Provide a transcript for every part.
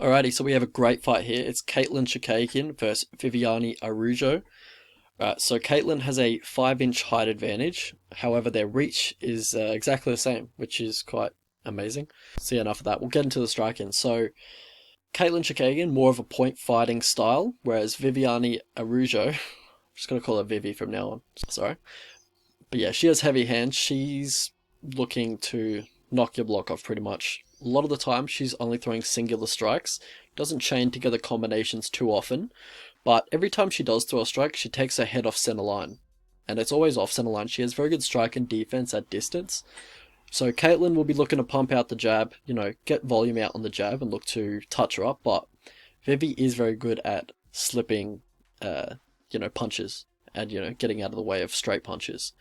Alrighty, so we have a great fight here. It's Katlyn Chookagian versus Viviane Araujo. So Katlyn has a 5-inch height advantage. However, their reach is exactly the same, which is quite amazing. So yeah, enough of that. We'll get into the striking. So Katlyn Chookagian, more of a point fighting style, whereas Viviane Araujo, I'm just gonna call her Vivi from now on. Sorry, but yeah, she has heavy hands. She's looking to knock your block off pretty much. A lot of the time, she's only throwing singular strikes, doesn't chain together combinations too often, but every time she does throw a strike, she takes her head off center line. And it's always off center line. She has very good strike and defense at distance. So Katlyn will be looking to pump out the jab, get volume out on the jab and look to touch her up, but Vivi is very good at slipping, punches and, getting out of the way of straight punches.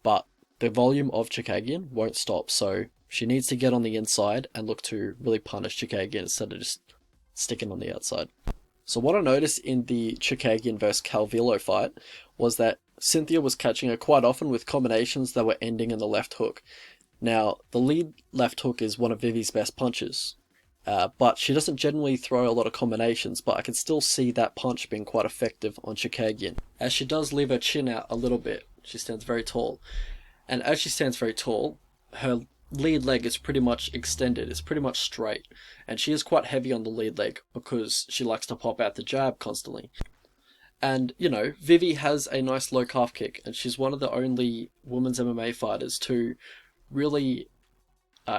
But the volume of Chookagian won't stop, so she needs to get on the inside and look to really punish Chookagian instead of just sticking on the outside. So what I noticed in the Chookagian versus Calvillo fight was that Cynthia was catching her quite often with combinations that were ending in the left hook. Now, the lead left hook is one of Vivi's best punches, but she doesn't generally throw a lot of combinations, but I can still see that punch being quite effective on Chookagian, as she does leave her chin out a little bit. She stands very tall. And as she stands very tall, her lead leg is pretty much extended, it's pretty much straight, and she is quite heavy on the lead leg because she likes to pop out the jab constantly. And, Vivi has a nice low calf kick, and she's one of the only women's MMA fighters to really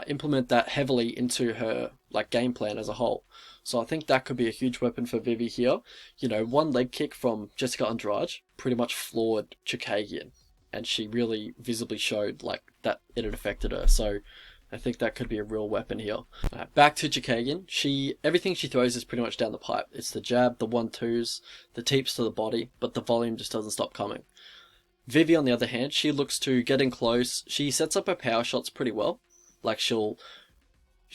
implement that heavily into her game plan as a whole. So I think that could be a huge weapon for Vivi here. One leg kick from Jessica Andrade pretty much floored Chookagian, and she really visibly showed that it had affected her. So I think that could be a real weapon here. Back to Chookagian. Everything she throws is pretty much down the pipe. It's the jab, the 1-2s, the teeps to the body, but the volume just doesn't stop coming. Vivi, on the other hand, she looks to get in close. She sets up her power shots pretty well. She'll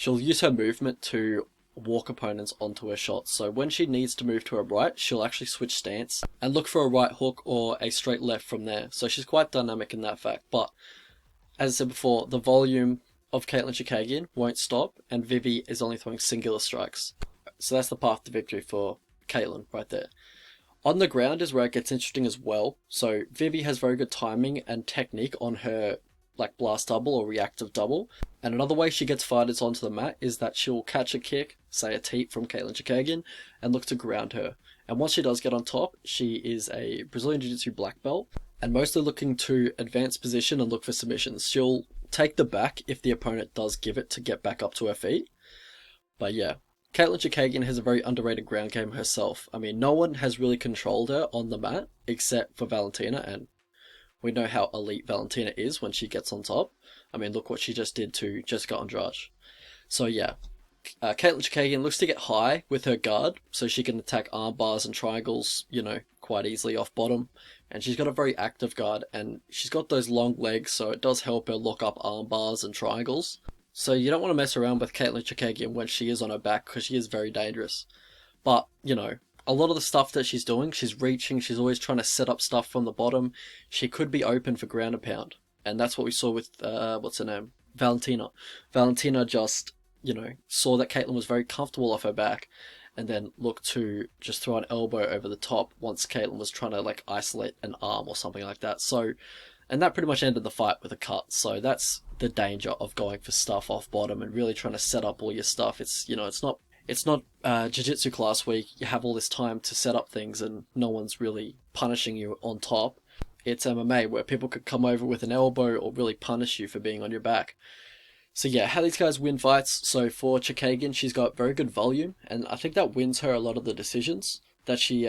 use her movement to walk opponents onto her shots. So when she needs to move to her right, she'll actually switch stance and look for a right hook or a straight left from there. So she's quite dynamic in that fact. But as I said before, the volume of Katlyn Chookagian won't stop, and Vivi is only throwing singular strikes. So that's the path to victory for Katlyn right there. On the ground is where it gets interesting as well. So Vivi has very good timing and technique on her blast double or reactive double. And another way she gets fighters onto the mat is that she'll catch a kick, say a teep from Katlyn Chookagian, and look to ground her. And once she does get on top, she is a Brazilian Jiu-Jitsu black belt, and mostly looking to advance position and look for submissions. She'll take the back if the opponent does give it to get back up to her feet. But yeah, Katlyn Chookagian has a very underrated ground game herself. I mean, no one has really controlled her on the mat except for Valentina, and we know how elite Valentina is when she gets on top. I mean, look what she just did to Jessica Andrade. So yeah, Katlyn Chookagian looks to get high with her guard, so she can attack arm bars and triangles, quite easily off bottom. And she's got a very active guard, and she's got those long legs, so it does help her lock up arm bars and triangles. So you don't want to mess around with Katlyn Chookagian when she is on her back, because she is very dangerous. But, a lot of the stuff that she's doing, she's reaching, she's always trying to set up stuff from the bottom. She could be open for ground and pound. And that's what we saw with, what's her name? Valentina. Valentina just, saw that Katlyn was very comfortable off her back, and then looked to just throw an elbow over the top once Katlyn was trying to isolate an arm or something like that. So, and that pretty much ended the fight with a cut. So that's the danger of going for stuff off bottom and really trying to set up all your stuff. It's not jiu-jitsu class where you have all this time to set up things and no one's really punishing you on top. It's MMA where people could come over with an elbow or really punish you for being on your back. So yeah, how these guys win fights. So for Chookagian, she's got very good volume, and I think that wins her a lot of the decisions that she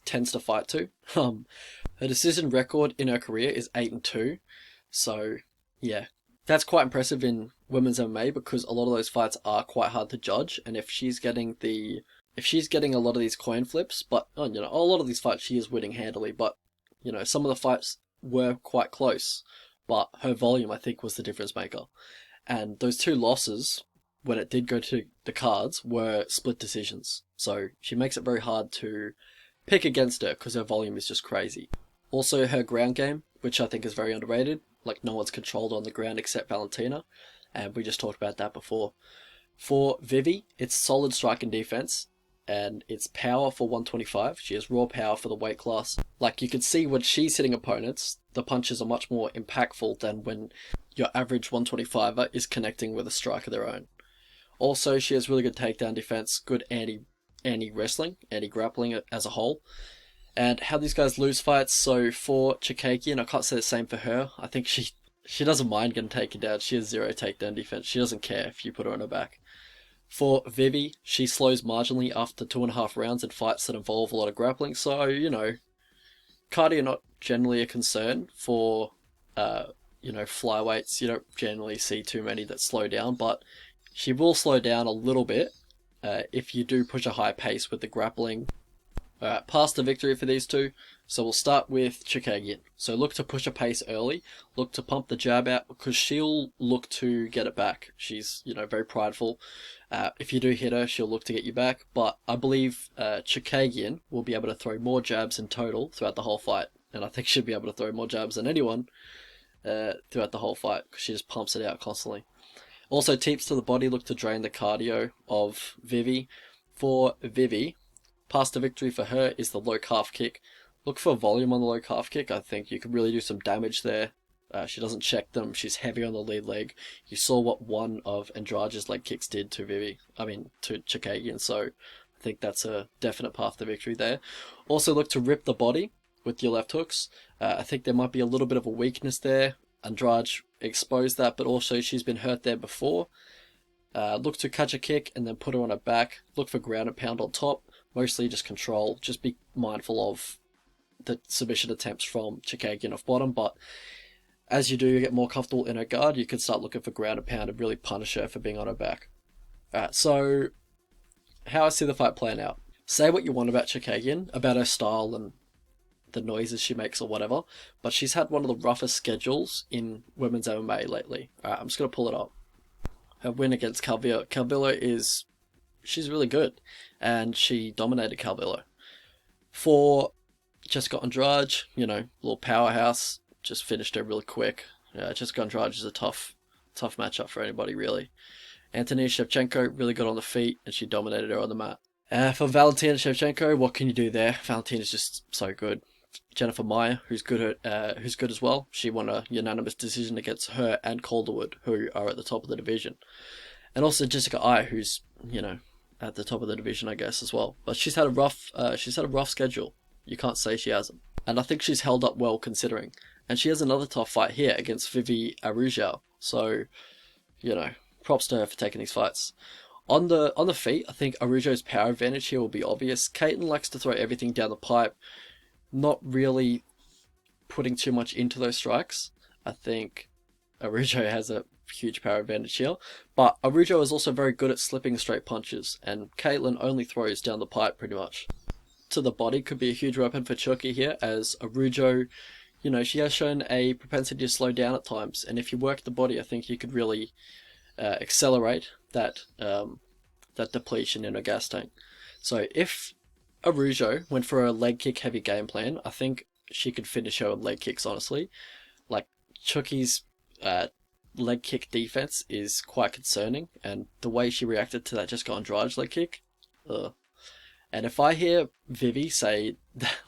tends to fight to. Her decision record in her career is 8-2. So yeah, that's quite impressive in women's MMA because a lot of those fights are quite hard to judge. And if she's getting a lot of these coin flips, but a lot of these fights she is winning handily, but some of the fights were quite close. But her volume, I think, was the difference maker. And those two losses, when it did go to the cards, were split decisions. So she makes it very hard to pick against her because her volume is just crazy. Also, her ground game, which I think is very underrated. No one's controlled on the ground except Valentina. And we just talked about that before. For Vivi, it's solid strike and defense, and it's power for 125. She has raw power for the weight class. Like, you could see when she's hitting opponents, the punches are much more impactful than when your average 125er is connecting with a strike of their own. Also, she has really good takedown defense, good anti-wrestling, anti-grappling as a whole. And how these guys lose fights, so for Chookagian, I can't say the same for her. I think she doesn't mind getting taken down. She has zero takedown defense. She doesn't care if you put her on her back. For Vivi, she slows marginally after 2.5 rounds in fights that involve a lot of grappling. So, cardio not generally a concern for, flyweights. You don't generally see too many that slow down, but she will slow down a little bit if you do push a high pace with the grappling. Alright, past the victory for these two. So we'll start with Chookagian. So look to push a pace early. Look to pump the jab out because she'll look to get it back. She's, very prideful. If you do hit her, she'll look to get you back. But I believe Chookagian will be able to throw more jabs in total throughout the whole fight. And I think she'll be able to throw more jabs than anyone throughout the whole fight because she just pumps it out constantly. Also, teeps to the body look to drain the cardio of Vivi. For Vivi, past the victory for her is the low calf kick. Look for volume on the low calf kick. I think you could really do some damage there. She doesn't check them. She's heavy on the lead leg. You saw what one of Andrade's leg kicks did to to Chookagian. So I think that's a definite path to victory there. Also look to rip the body with your left hooks. I think there might be a little bit of a weakness there. Andrade exposed that, but also she's been hurt there before. Look to catch a kick and then put her on her back. Look for ground and pound on top. Mostly just control. Just be mindful of the submission attempts from Chookagian off bottom. But as you do get more comfortable in her guard, you can start looking for ground and pound and really punish her for being on her back. So how I see the fight playing out. Say what you want about Chookagian, about her style and the noises she makes or whatever, but she's had one of the roughest schedules in women's MMA lately. I'm just going to pull it up. Her win against Calvillo. She's really good, and she dominated Calvillo. For Jessica Andrade, little powerhouse, just finished her really quick. Jessica Andrade is a tough matchup for anybody, really. Antonina Shevchenko, really good on the feet, and she dominated her on the mat. For Valentina Shevchenko, what can you do there? Valentina's just so good. Jennifer Maia, who's good as well. She won a unanimous decision against her and Calderwood, who are at the top of the division. And also Jessica Ai, who's, at the top of the division, I guess, as well. But she's had a rough schedule. You can't say she hasn't. And I think she's held up well considering. And she has another tough fight here against Vivi Araujo. So, props to her for taking these fights. On the feet, I think Araujo's power advantage here will be obvious. Katlyn likes to throw everything down the pipe, not really putting too much into those strikes. I think Araujo has a huge power advantage here, but Araujo is also very good at slipping straight punches, and Katlyn only throws down the pipe pretty much. To the body could be a huge weapon for Chooky here, as Araujo, she has shown a propensity to slow down at times, and if you work the body, I think you could really accelerate that depletion in a gas tank. So if Araujo went for a leg kick heavy game plan, I think she could finish her with leg kicks, honestly. Like, Chooky's leg kick defense is quite concerning, and the way she reacted to that Jessica Andrade's leg kick, And if I hear Vivi say,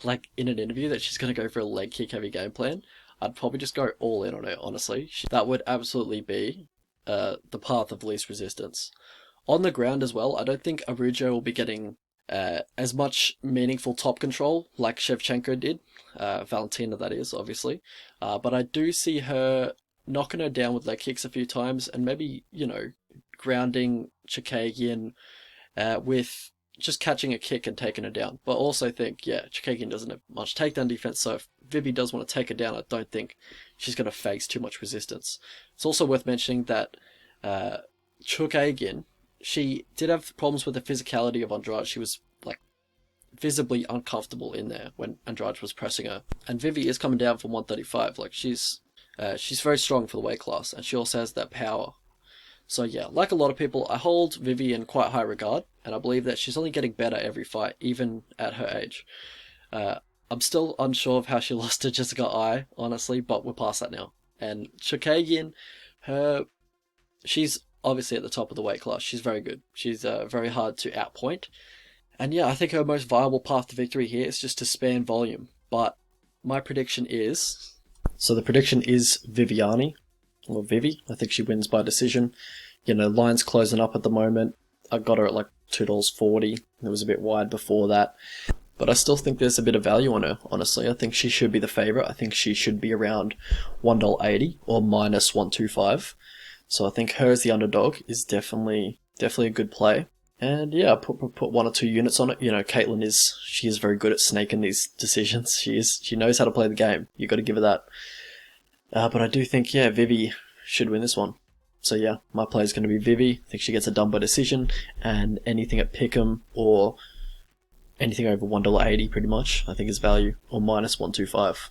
like in an interview, that she's going to go for a leg kick heavy game plan, I'd probably just go all in on it, honestly. That would absolutely be the path of least resistance. On the ground as well, I don't think Araujo will be getting as much meaningful top control like Shevchenko did. Valentina, that is, obviously. But I do see her knocking her down with leg kicks a few times and maybe, grounding Chookagian with just catching a kick and taking her down. But also think, Chookagian doesn't have much takedown defense, so if Vivi does want to take her down, I don't think she's going to face too much resistance. It's also worth mentioning that Chookagian, she did have problems with the physicality of Andrade. She was visibly uncomfortable in there when Andrade was pressing her. And Vivi is coming down from 135. She's very strong for the weight class, and she also has that power. So yeah, like a lot of people, I hold Vivi in quite high regard, and I believe that she's only getting better every fight, even at her age. I'm still unsure of how she lost to Jessica Ai, honestly, but we're past that now. And Chookagian, she's obviously at the top of the weight class. She's very good. She's very hard to outpoint. And yeah, I think her most viable path to victory here is just to span volume. But my prediction is... So the prediction is Viviane, or Vivi. I think she wins by decision. Line's closing up at the moment. I got her at like $2.40. It was a bit wide before that. But I still think there's a bit of value on her, honestly. I think she should be the favourite. I think she should be around $1.80 or minus 125. So I think her as the underdog is definitely a good play. And yeah, put 1 or 2 units on it. Katlyn she is very good at snaking these decisions. She knows how to play the game. You got to give her that. But I do think, yeah, Vivi should win this one. So yeah, my play is going to be Vivi. I think she gets it done by decision, and anything at Pick'em or anything over $1.80 pretty much, I think is value, or minus 125.